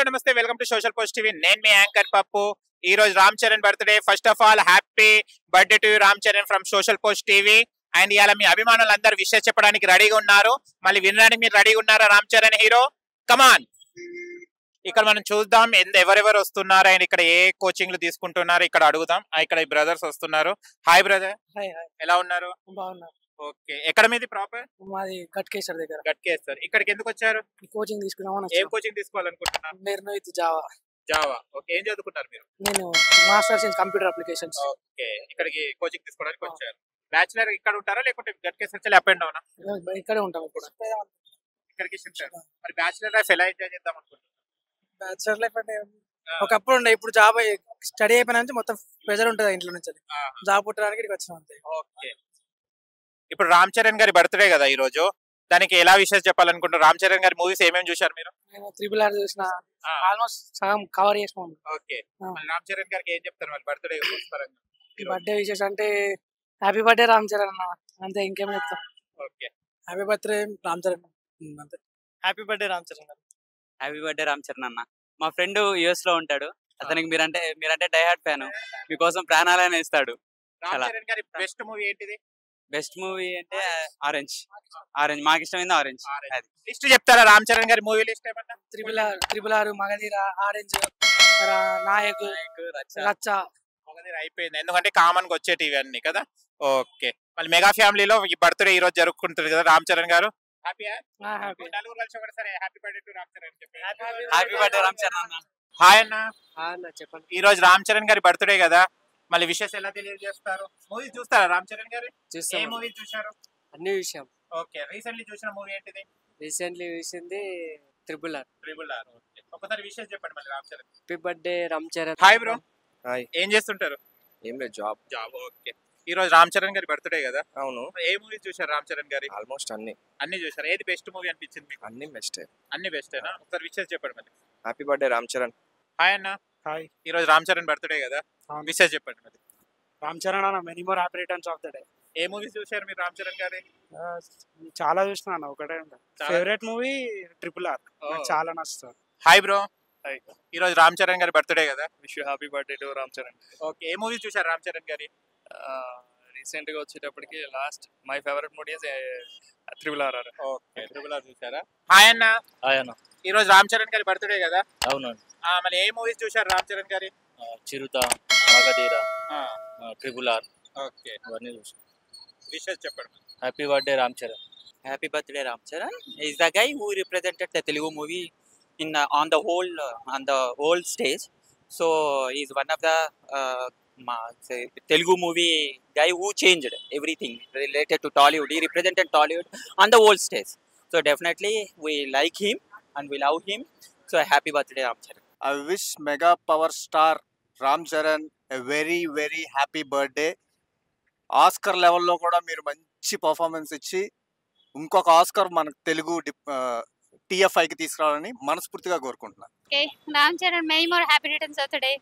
నమస్తే, welcome to social post TV. నేను మీ anchor పప్పు. ఈ రోజు Ram Charan birthday. First of all happy birthday to Ram Charan from social post TV. And ఇవాళ మీ అభిమానులు అందరూ విషెస్ చెప్పడానికి రెడీగా ఉన్నారు. మళ్ళీ వినడానికి మీరు రెడీగా ఉన్నారా? రామ్ చరణ్ హీరో కమాన్. ఇక్కడ మనం చూద్దాం ఎవరెవరు వస్తున్నారు అండ్ ఇక్కడ ఏ కోచింగ్లు తీసుకుంటున్నారు ఇక్కడ అడుగుదాం. ఇక్కడ ఈ బ్రదర్స్ వస్తున్నారు. హాయ్ బ్రదర్, ఎలా ఉన్నారు? బాగున్నారు. ఓకే, ఎక్కడ మీది ప్రాపర్? మాది గట్కేశ్వర్ దగ్గర. గట్కేశ్వర్. ఇక్కడికి ఎందుకు వచ్చారు? కోచింగ్ తీసుకున్నామని ఏం కోచింగ్ తీసుకోవాలనుకుంటున్నారు? నేను విత్ జావా. జావా. ఓకే, ఏం చదువుకుంటారు మీరు? నేను masters in computer applications. Okay, ఇక్కడికి కోచింగ్ తీసుకోవడానికి వచ్చారు. బ్యాచిలర్ ఇక్కడ ఉంటారా లేకుంటే గట్కేశ్వర్ అప్ అండ్ డౌన్? ఇక్కడే ఉంటాం ఇప్పుడు. ఇక్కడికి షిఫ్ట్. మరి బ్యాచిలర్ లైఫ్ ఎలా ఎంజాయ్ చేద్దాం అనుకుంటున్నారు? బ్యాచిలర్ లైఫ్ అంటే ఒకప్పుడు ఉండే, ఇప్పుడు జాబ్ స్టడీ అయిపోయిన నుంచి మొత్తం ప్రెజర్ ఉంటుంది ఇంట్లో నుంచి. జాబ్ పుట్టడానికి ఇక్కడికి వచ్చినాం అంతే. ఓకే, ఇప్పుడు రామ్ చరణ్ గారి బర్త్డే కదా ఈ రోజు, దానికి ఎలా విషయాలు చెప్పాలనుకుంటారు? రామ్ చరణ్ గారి మూవీస్ ఏమేమి చూశారు మీరు? నేను RRR చూసిన, ఆల్మోస్ట్ సగం కవర్ చేసుకున్నాను. ఓకే, రామ్ చరణ్ గారికి ఏం చెప్తారు మరి బర్త్డే పరంగా? బర్త్డే విషెస్ అంటే హ్యాపీ బర్త్డే రామ్ చరణ్ అన్న, అంతే, ఇంకేం చెప్తాం. Okay, happy birthday Ram Charan అంతే. Happy birthday Ram Charan. Happy birthday Ram Charan అన్న. మా ఫ్రెండ్ యుఎస్ లో ఉంటాడు. అతనికి మీరంటే డై హార్ట్ ఫ్యాన్. మీకోసం ప్రాణాలనే ఇస్తాడు. రామ్ చరణ్ గారి బెస్ట్ మూవీ ఏంటిది? బెస్ట్ మూవీ అంటే ఆరెంజ్. మాకు ఇష్టమైంది ఆరెంజ్. లిస్ట్ చెప్తారా రామ్ చరణ్ గారి మూవీ లిస్ట్ ఏమన్నా? RRR, మగధీర, ఆరెంజ్, నాయక్, రచ్చ. మగధీర అయిపోయింది, ఎందుకంటే కామన్ గా వచ్చేటివి అన్ని కదా. ఓకే, మళ్ళీ మెగా ఫ్యామిలీలో ఈ బర్త్డే ఈ రోజు జరుపుకుంటుంది కదా రామ్ చరణ్ గారు. నలుగురు కలిసి ఒకసారి happy birthday to Ram Charan చెప్పండి. హ్యాపీ బర్త్డే రామ్ చరణ్ అన్న. హాయ్ అన్న. చెప్పండి. ఈ రోజు రామ్ చరణ్ గారి బర్త్డే కదా, మళ్ళీ విషెస్ ఎలా తెలియజేస్తారు? మూవీ చూస్తారా రామ్ చరణ్ గారు? ఏ మూవీ చూశారు? అన్ని విషయం. ఓకే, రీసెంట్లీ చూసిన మూవీ ఏంటిది? రీసెంట్లీ చూసింది RRR. ఒకసారి విషెస్ చెప్పండి మళ్ళీ Ram Charan. Happy birthday Ram Charan. Hi bro. Hi. ఏం చేస్తుంటారు? ఏం లేదు, జాబ్. ఓకే, ఈ రోజు రామ్ చరణ్ గారి బర్త్డే కదా. అవును. ఏ మూవీ చూశారు రామ్ చరణ్ గారి? ఆల్మోస్ట్ అన్ని చూశారు. ఏది బెస్ట్ మూవీ అనిపించింది మీకు? అన్ని బెస్ట్. అన్ని బెస్టేనా? ఒకసారి విషెస్ చెప్పండి మరి. Happy birthday Ram Charan. Hi అన్న. హాయ్. ఈ రోజు రామ్ చరణ్ బర్త్డే కదా, విషెస్ చెప్పండి మరి. రామ్ చరణ్ అన్న, many more happy returns of the day. A movies చూశారు మీరు రామ్ చరణ్ గారి? చాలా చూసిన అన్న, ఒకటే ఫేవరెట్ మూవీ RRR. చాలా నచ్చుతుంది. Hi bro. హాయ్. ఈ రోజు రామ్ చరణ్ గారి బర్త్డే కదా. Wish you happy birthday to Ram Charan. Okay, A movie చూశారు రామ్ చరణ్ గారి? రీసెంట్ గా వచ్చేటప్పటికి lost my favourite movie is RRR. Okay, RRR చూశారా? హాయ్ అన్న. హాయ్ అన్న. ఈ రోజు రామ్ చరణ్ గారి బర్త్డే కదా. అవునండి. మళ్ళీ ఏ మూవీస్ చూశారు రామ్ చరణ్ గారి? చిరుత, మగధీర, RRR. ఓకే, ఇవన్నీ చూసాం. విషెస్ చెప్పండి. Happy birthday Ram Charan. Happy birthday Ram Charan is the guy who represented the Telugu movie on the whole stage. So he's one of the Telugu movie guy who changed everything related to Tollywood. He represented Tollywood on the whole stage. So definitely we like him and we love him. So happy birthday Ram Charan. I wish mega power star Ram Charan a very very happy birthday. Oscar లెవెల్లో కూడా మీరు మంచి performance ఇచ్చి ఇంకొక Oscar మనకు తెలుగు TFIకి తీసుకురావాలని మనస్ఫూర్తిగా కోరుకుంటున్నాను. Okay, Ram Charan, many more happy returns of the day.